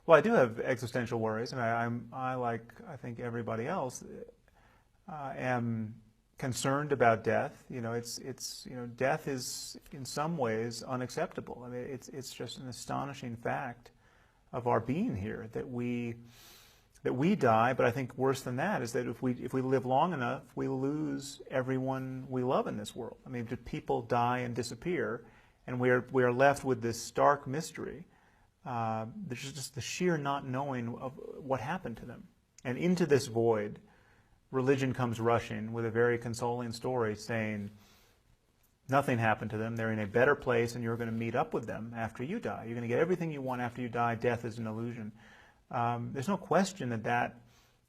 Well, I do have existential worries, and I like I think everybody else, am concerned about death. Death is in some ways unacceptable. I mean, it's just an astonishing fact of our being here that we die. But I think worse than that is that if we live long enough, we lose everyone we love in this world. I mean, people die and disappear, and we are left with this stark mystery. There's just the sheer not knowing of what happened to them. And into this void, religion comes rushing with a very consoling story saying nothing happened to them. They're in a better place, and you're going to meet up with them after you die. You're going to get everything you want after you die. Death is an illusion. There's no question that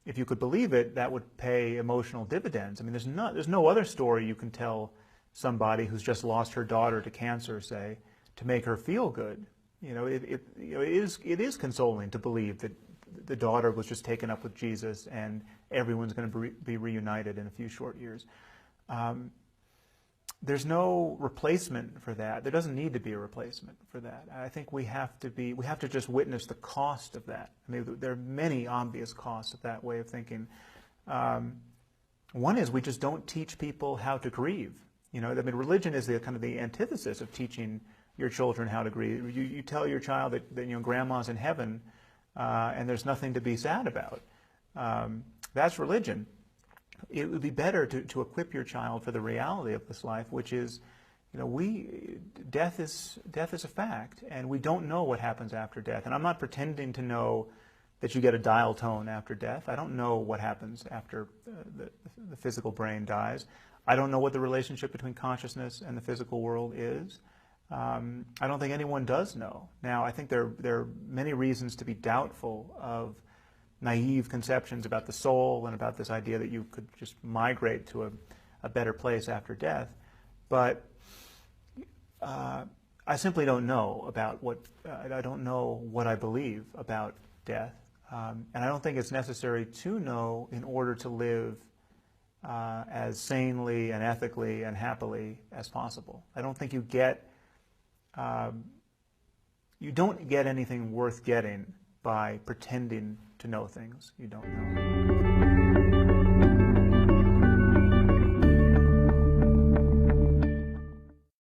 if you could believe it, that would pay emotional dividends. I mean, there's no other story you can tell somebody who's just lost her daughter to cancer, say, to make her feel good. It is consoling to believe that the daughter was just taken up with Jesus and everyone's going to be reunited in a few short years. There's no replacement for that. There doesn't need to be a replacement for that. I think we have to just witness the cost of that. I mean, there are many obvious costs of that way of thinking. One is we just don't teach people how to grieve. I mean, religion is the kind of the antithesis of teaching your children how to grieve. You tell your child that grandma's in heaven, and there's nothing to be sad about. That's religion. It would be better to equip your child for the reality of this life, which is, death is a fact, and we don't know what happens after death. And I'm not pretending to know that you get a dial tone after death. I don't know what happens after the physical brain dies. I don't know what the relationship between consciousness and the physical world is. I don't think anyone does know. Now, I think there are many reasons to be doubtful of naive conceptions about the soul and about this idea that you could just migrate to a better place after death. But I simply don't know about I don't know what I believe about death. And I don't think it's necessary to know in order to live as sanely and ethically and happily as possible. I don't think you don't get anything worth getting by pretending to know things you don't know.